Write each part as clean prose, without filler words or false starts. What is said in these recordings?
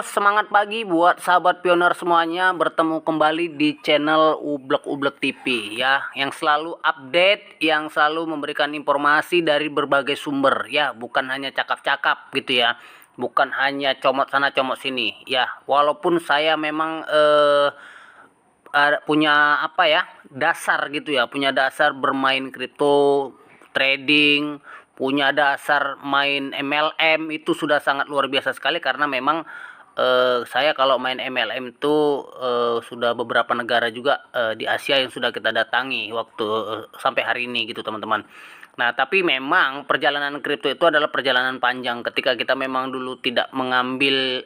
semangat pagi buat sahabat pioner semuanya, bertemu kembali di channel Ublek TV ya, yang selalu update, yang selalu memberikan informasi dari berbagai sumber ya, bukan hanya cakap-cakap gitu ya, bukan hanya comot sana comot sini ya. Walaupun saya memang punya apa ya, dasar gitu ya, punya dasar bermain kripto, trading, punya dasar main MLM, itu sudah sangat luar biasa sekali karena memang saya kalau main MLM itu sudah beberapa negara juga di Asia yang sudah kita datangi waktu sampai hari ini gitu teman-teman. Nah, tapi memang perjalanan kripto itu adalah perjalanan panjang. Ketika kita memang dulu tidak mengambil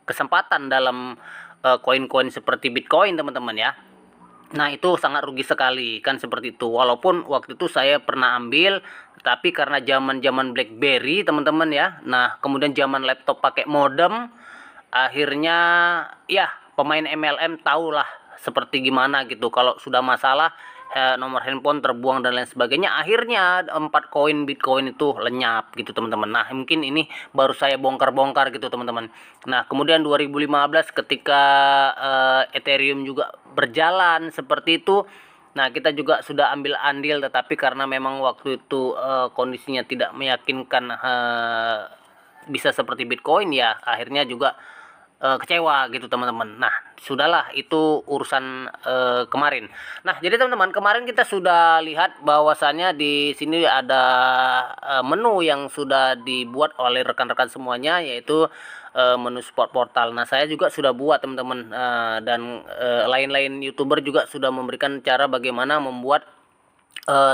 kesempatan dalam koin-koin seperti Bitcoin teman-teman ya. Nah, itu sangat rugi sekali kan seperti itu. Walaupun waktu itu saya pernah ambil, tapi karena zaman-zaman BlackBerry teman-teman ya. Nah, kemudian zaman laptop pakai modem, akhirnya ya pemain MLM tahulah seperti gimana gitu. Kalau sudah masalah nomor handphone terbuang dan lain sebagainya, akhirnya 4 koin Bitcoin itu lenyap gitu teman-teman. Nah, mungkin ini baru saya bongkar-bongkar gitu teman-teman. Nah, kemudian 2015 ketika Ethereum juga berjalan seperti itu, nah kita juga sudah ambil andil, tetapi karena memang waktu itu kondisinya tidak meyakinkan bisa seperti Bitcoin ya, akhirnya juga kecewa gitu teman-teman. Nah, sudahlah itu urusan kemarin. Nah, jadi teman-teman, kemarin kita sudah lihat bahwasannya di sini ada menu yang sudah dibuat oleh rekan-rekan semuanya, yaitu menu support portal. Nah, saya juga sudah buat teman-teman, dan lain-lain YouTuber juga sudah memberikan cara bagaimana membuat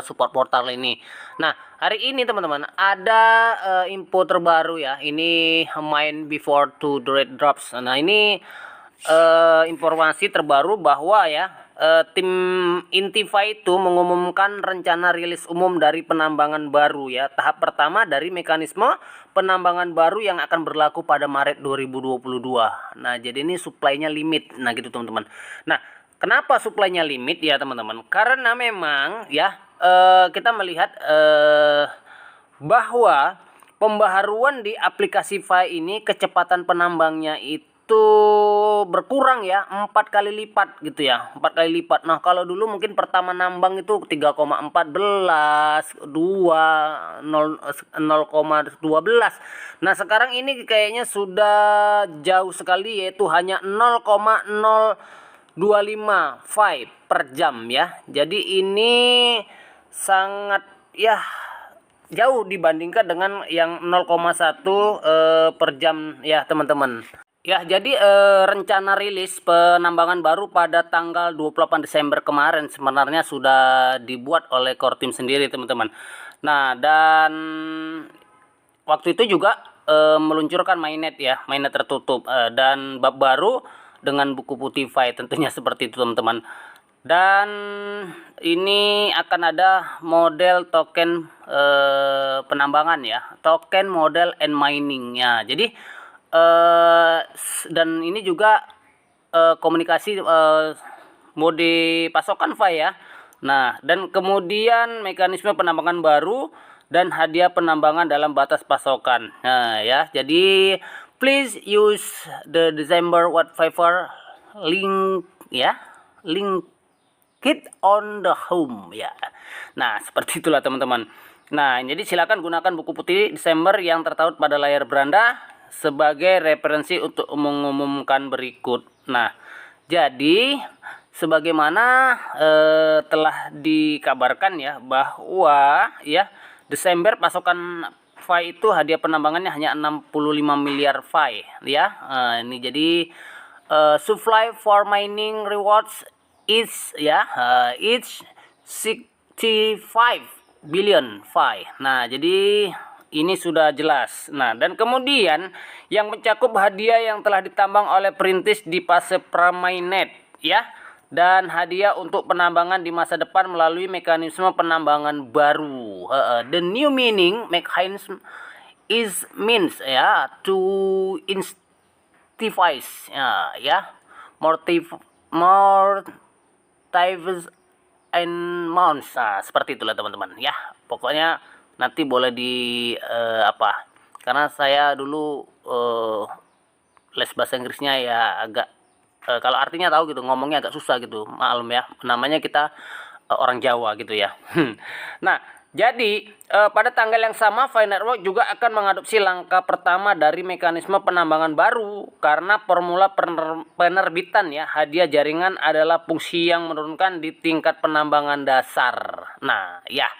support portal ini. Nah, hari ini teman-teman ada info terbaru ya. Ini main before to the drops. Nah, ini informasi terbaru bahwa ya tim Intifi itu mengumumkan rencana rilis umum dari penambangan baru ya. Tahap pertama dari mekanisme penambangan baru yang akan berlaku pada Maret 2022. Nah, jadi ini supply-nya limit. Nah, gitu teman-teman. Nah, kenapa supply-nya limit ya teman-teman? Karena memang ya kita melihat bahwa pembaharuan di aplikasi Fi ini kecepatan penambangnya itu berkurang ya, 4 kali lipat gitu ya, 4 kali lipat. Nah, kalau dulu mungkin pertama nambang itu 3,14 2 0,12. Nah, sekarang ini kayaknya sudah jauh sekali, yaitu hanya 0,025 per jam ya. Jadi ini sangat ya jauh dibandingkan dengan yang 0,1 per jam ya teman-teman. Ya, jadi rencana rilis penambangan baru pada tanggal 28 Desember kemarin sebenarnya sudah dibuat oleh core team sendiri teman-teman. Nah, dan waktu itu juga meluncurkan mainnet ya, mainnet tertutup dan bab baru dengan buku putih Fi tentunya seperti itu teman-teman. Dan ini akan ada model token penambangan ya, token model and mining ya. Jadi dan ini juga komunikasi mode pasokan Fi ya. Nah, dan kemudian mekanisme penambangan baru dan hadiah penambangan dalam batas pasokan. Nah, ya. Jadi please use the December white paper link ya. Link it on the home ya. Nah, seperti itulah teman-teman. Nah, jadi silakan gunakan buku putih Desember yang tertaut pada layar beranda sebagai referensi untuk mengumumkan berikut. Nah, jadi sebagaimana telah dikabarkan ya bahwa ya Desember pasokan Fi itu hadiah penambangannya hanya 65 miliar Fi ya. Ini jadi supply for mining rewards is ya it's 65 billion Fi. Nah, jadi ini sudah jelas. Nah, dan kemudian yang mencakup hadiah yang telah ditambang oleh perintis di fase pra-mainnet ya, dan hadiah untuk penambangan di masa depan melalui mekanisme penambangan baru. The new mining mechanism is means ya to incentivize ya more diverse and mounts. Nah, seperti itulah teman-teman ya. Pokoknya nanti boleh di karena saya dulu les bahasa Inggrisnya ya agak kalau artinya tahu gitu, ngomongnya agak susah gitu, maklum ya. Namanya kita orang Jawa gitu ya. Nah, jadi pada tanggal yang sama Fi Network juga akan mengadopsi langkah pertama dari mekanisme penambangan baru karena formula penerbitan ya hadiah jaringan adalah fungsi yang menurunkan di tingkat penambangan dasar. Nah, ya.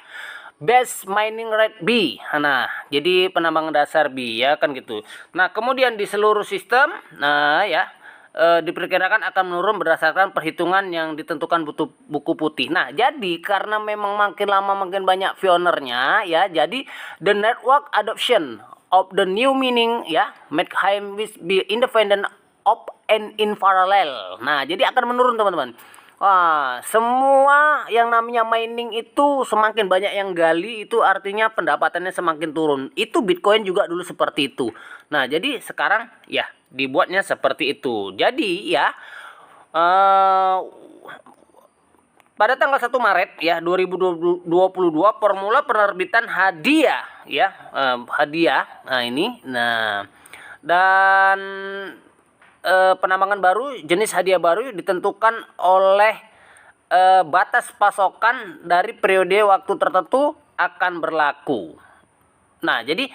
Base mining rate B. Nah, jadi penambangan dasar B ya kan gitu. Nah, kemudian di seluruh sistem, nah ya diperkirakan akan menurun berdasarkan perhitungan yang ditentukan buku putih. Nah, jadi karena memang makin lama makin banyak pionernya ya, jadi the network adoption of the new mining ya make high be independent of and in parallel. Nah, jadi akan menurun teman-teman. Wah, semua yang namanya mining itu semakin banyak yang gali, itu artinya pendapatannya semakin turun. Itu Bitcoin juga dulu seperti itu. Nah, jadi sekarang ya dibuatnya seperti itu. Jadi ya pada tanggal 1 Maret ya 2022 formula penerbitan hadiah ya hadiah. Nah, ini. Nah, dan penambangan baru, jenis hadiah baru ditentukan oleh batas pasokan dari periode waktu tertentu akan berlaku. Nah, jadi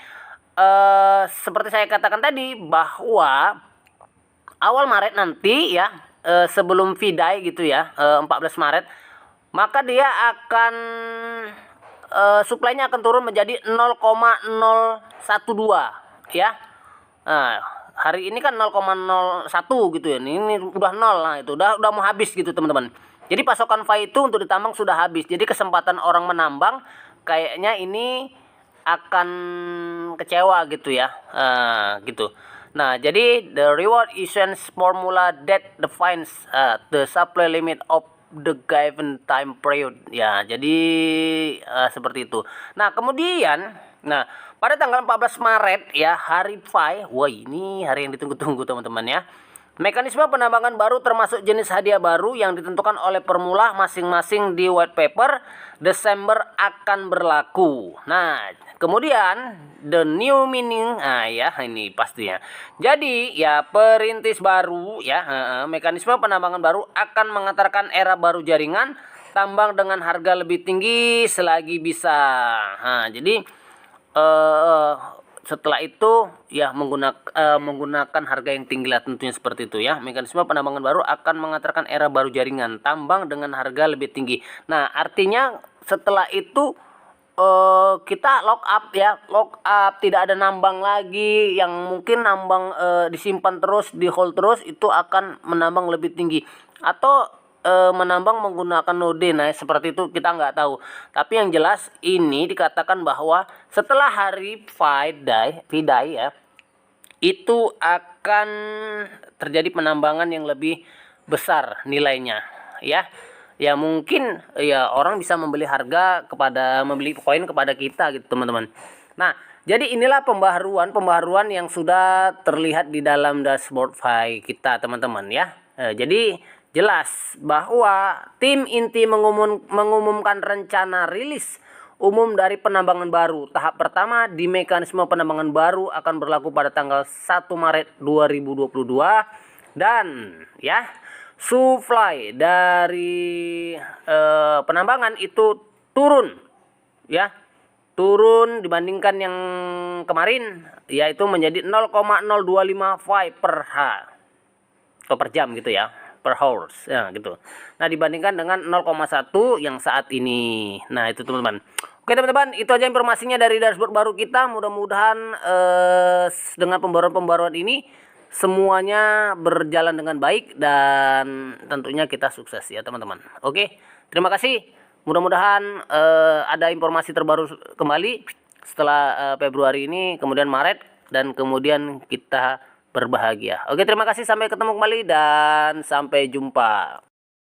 seperti saya katakan tadi bahwa awal Maret nanti ya sebelum V-Day gitu ya 14 Maret, maka dia akan suplainya akan turun menjadi 0,012 ya. Nah, hari ini kan 0,01 gitu ya. Ini udah 0. Nah, itu udah mau habis gitu, teman-teman. Jadi pasokan Fi itu untuk ditambang sudah habis. Jadi kesempatan orang menambang kayaknya ini akan kecewa gitu ya. Gitu. Nah, jadi the reward issuance formula that defines the supply limit of the given time period. Ya, jadi seperti itu. Nah, kemudian pada tanggal 14 Maret ya, hari Fi. Wah, ini hari yang ditunggu-tunggu teman-teman ya. Mekanisme penambangan baru termasuk jenis hadiah baru yang ditentukan oleh formula masing-masing di white paper Desember akan berlaku. Nah, kemudian the new meaning, ya ini pastinya. Jadi ya perintis baru ya, mekanisme penambangan baru akan mengantarkan era baru jaringan tambang dengan harga lebih tinggi selagi bisa. Nah, jadi setelah itu ya menggunakan harga yang tinggi lah tentunya seperti itu ya. Mekanisme penambangan baru akan mengantarkan era baru jaringan tambang dengan harga lebih tinggi. Nah, artinya setelah itu kita lock up ya, lock up, tidak ada nambang lagi. Yang mungkin nambang disimpan terus, di hold terus, itu akan menambang lebih tinggi atau menambang menggunakan node. Nah, seperti itu kita nggak tahu. Tapi yang jelas ini dikatakan bahwa setelah hari V-Day ya, itu akan terjadi penambangan yang lebih besar nilainya ya. Ya mungkin ya orang bisa membeli koin kepada kita gitu teman-teman. Nah, jadi inilah pembaharuan yang sudah terlihat di dalam dashboard Fi kita teman-teman ya. Jadi jelas bahwa tim inti mengumumkan rencana rilis umum dari penambangan baru. Tahap pertama di mekanisme penambangan baru akan berlaku pada tanggal 1 Maret 2022 dan ya supply dari penambangan itu turun ya. Turun dibandingkan yang kemarin yaitu menjadi 0,025 Fi per H atau per jam gitu ya, per hours ya gitu. Nah, dibandingkan dengan 0,1 yang saat ini. Nah, itu teman-teman. Oke teman-teman, itu aja informasinya dari dashboard baru kita. Mudah-mudahan dengan pembaruan-pembaruan ini semuanya berjalan dengan baik dan tentunya kita sukses ya teman-teman. Oke, terima kasih. Mudah-mudahan ada informasi terbaru kembali setelah Februari ini, kemudian Maret, dan kemudian kita berbahagia. Oke, terima kasih. Sampai ketemu kembali dan sampai jumpa.